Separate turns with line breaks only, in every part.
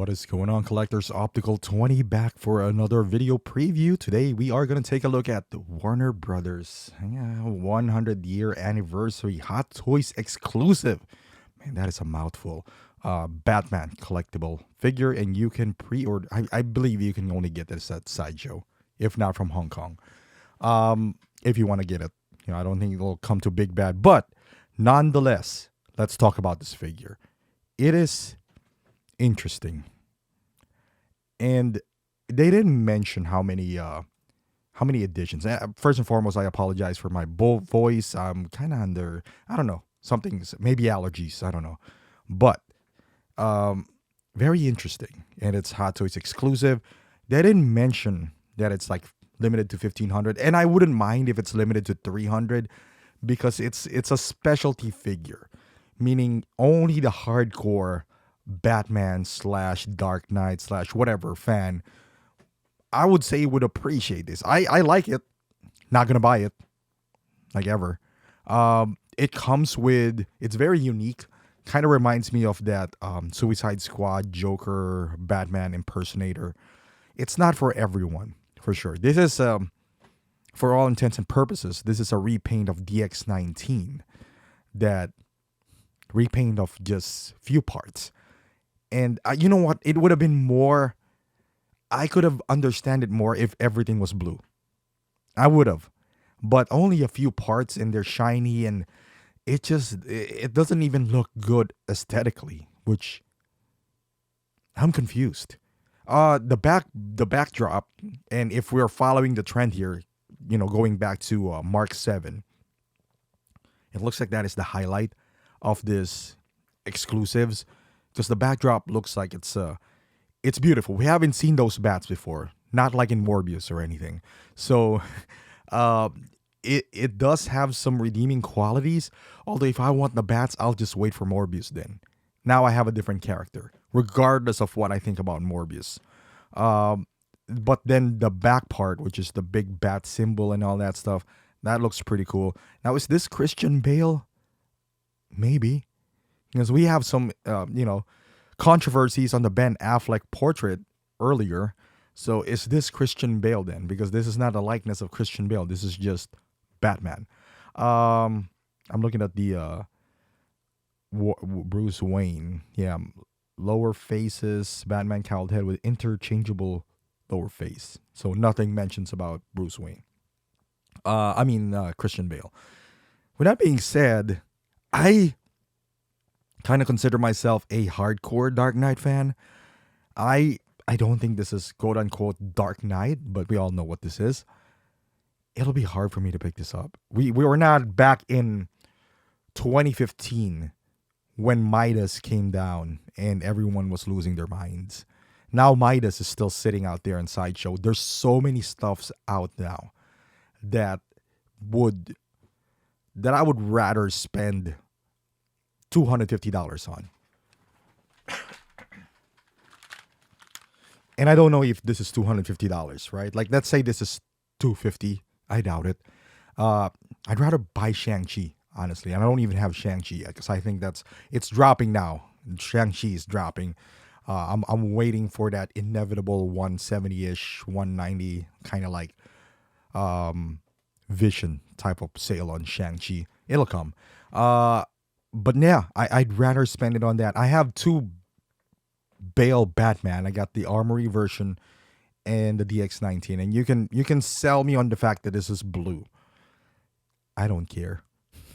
What is going on, collectors? Optical 20 back for another video preview. Today we are going to take a look at the Warner Brothers 100-year anniversary Hot Toys exclusive. Man, that is a mouthful. Batman collectible figure, and you can pre-order. I believe you can only get this at Sideshow, if not from Hong Kong. If you want to get it, I don't think it'll come to Big Bad, but nonetheless, let's talk about this figure. It is interesting, and they didn't mention how many editions. First and foremost, I apologize for my voice. I'm kind of under, I don't know, something, maybe allergies, I don't know, but very interesting, and it's Hot Toys exclusive. They didn't mention that it's like limited to 1,500, and I wouldn't mind if it's limited to 300 because it's a specialty figure, meaning only the hardcore Batman / Dark Knight / whatever fan, I would say, would appreciate this. I like it. Not gonna buy it, like ever. It comes with, it's very unique. Kind of reminds me of that Suicide Squad Joker Batman impersonator. It's not for everyone, for sure. This is, for all intents and purposes, this is a repaint of DX19. That repaint of just few parts. And you know what? It would have been more, I could have understand it more if everything was blue. I would have. But only a few parts, and they're shiny, and it doesn't even look good aesthetically, which I'm confused. The backdrop, and if we're following the trend here, going back to Mark 7, it looks like that is the highlight of this exclusives, because the backdrop looks like it's beautiful. We haven't seen those bats before, not like in Morbius or anything. So it does have some redeeming qualities. Although if I want the bats, I'll just wait for Morbius then. Now I have a different character, regardless of what I think about Morbius. But then the back part, which is the big bat symbol and all that stuff, that looks pretty cool. Now, is this Christian Bale? Maybe. Because we have some, controversies on the Ben Affleck portrait earlier. So is this Christian Bale then? Because this is not a likeness of Christian Bale. This is just Batman. I'm looking at the Bruce Wayne. Yeah, lower faces, Batman cowled head with interchangeable lower face. So nothing mentions about Bruce Wayne. Christian Bale. With that being said, I kind of consider myself a hardcore Dark Knight fan. I don't think this is quote unquote Dark Knight, but we all know what this is. It'll be hard for me to pick this up. We were not back in 2015 when Midas came down and everyone was losing their minds. Now Midas is still sitting out there in Sideshow. There's so many stuffs out now that I would rather spend $250 on. And I don't know if this is $250, right? Like, let's say this is $250. I doubt it. I'd rather buy Shang-Chi, honestly. And I don't even have Shang-Chi because I think it's dropping now. Shang-Chi is dropping. I'm waiting for that inevitable 170-ish, 190 kind of like Vision type of sale on Shang-Chi. It'll come. But yeah, I'd rather spend it on that. I have two Bale Batman. I got the Armory version and the DX19, and you can sell me on the fact that this is blue. I don't care.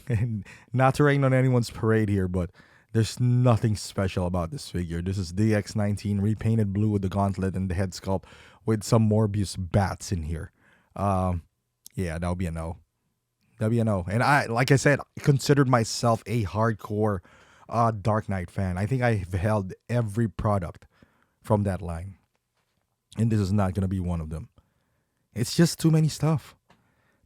And not to rain on anyone's parade here, but there's nothing special about this figure. This is DX19 repainted blue with the gauntlet and the head sculpt with some Morbius bats in here. Yeah, that'll be a no. That'd be a no. And I, like I said, considered myself a hardcore Dark Knight fan. I think I've held every product from that line. And this is not going to be one of them. It's just too many stuff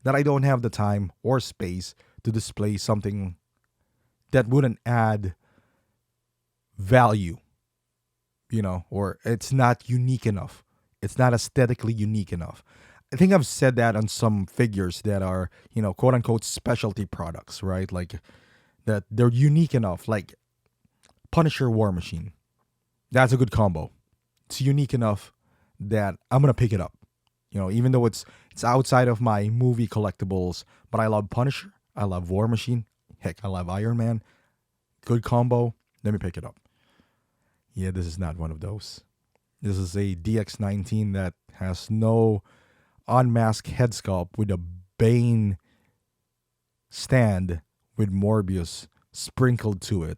that I don't have the time or space to display something that wouldn't add value, or it's not unique enough. It's not aesthetically unique enough. I think I've said that on some figures that are, quote unquote specialty products, right? Like that they're unique enough, like Punisher War Machine. That's a good combo. It's unique enough that I'm gonna pick it up. Even though it's outside of my movie collectibles, but I love Punisher, I love War Machine, heck, I love Iron Man. Good combo. Let me pick it up. Yeah, this is not one of those. This is a DX19 that has no unmasked head sculpt with a Bane stand with Morbius sprinkled to it.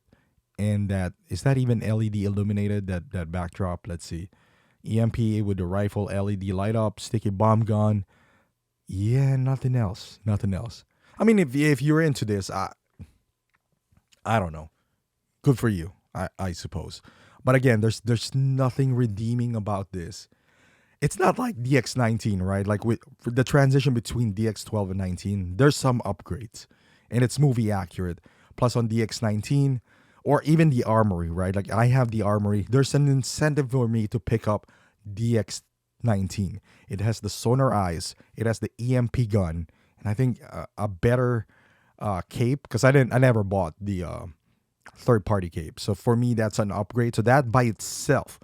And that is that even LED illuminated, that backdrop? Let's see. EMP with the rifle LED light up, sticky bomb gun. Yeah, nothing else. Nothing else. I mean, if you're into this, I don't know. Good for you, I suppose. But again, there's nothing redeeming about this. It's not like DX19, right? Like with for the transition between DX12 and 19, there's some upgrades, and it's movie accurate. Plus on DX19, or even the armory, right? Like I have the armory. There's an incentive for me to pick up DX19. It has the sonar eyes. It has the EMP gun, and I think a better cape because I never bought the third party cape. So for me, that's an upgrade. So that by itself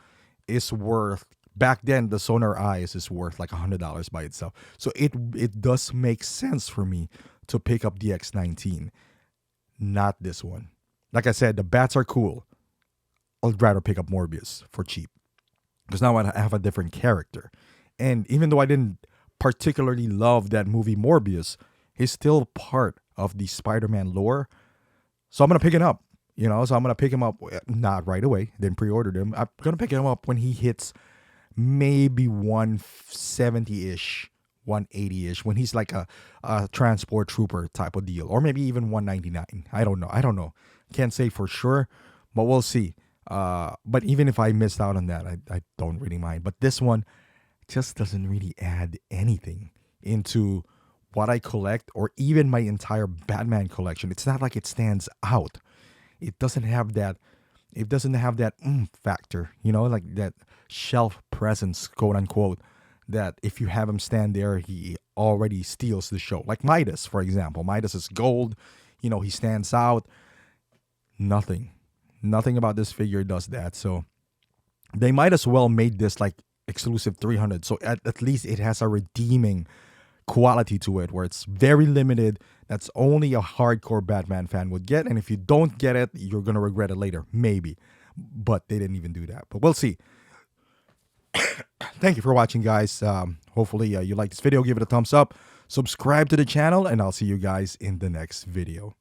is worth. Back then, the sonar eyes is worth like $100 by itself. So it does make sense for me to pick up the X19, not this one. Like I said, the bats are cool. I'd rather pick up Morbius for cheap because now I have a different character. And even though I didn't particularly love that movie Morbius, he's still part of the Spider-Man lore. So I'm gonna pick it up. So I'm gonna pick him up not right away. Then pre-order him. I'm gonna pick him up when he hits maybe 170-ish, 180-ish, when he's like a transport trooper type of deal, or maybe even 199. I don't know. Can't say for sure, but we'll see. But even if I missed out on that, I don't really mind. But this one just doesn't really add anything into what I collect or even my entire Batman collection. It's not like it stands out. It doesn't have that. It doesn't have that factor, like that shelf presence, quote unquote, that if you have him stand there, he already steals the show. Like Midas, for example. Midas is gold, he stands out. Nothing about this figure does that. So they might as well made this like exclusive 300. So at least it has a redeeming quality to it where it's very limited. That's only a hardcore Batman fan would get. And if you don't get it, you're going to regret it later. Maybe. But they didn't even do that. But we'll see. Thank you for watching, guys. Hopefully you like this video. Give it a thumbs up. Subscribe to the channel. And I'll see you guys in the next video.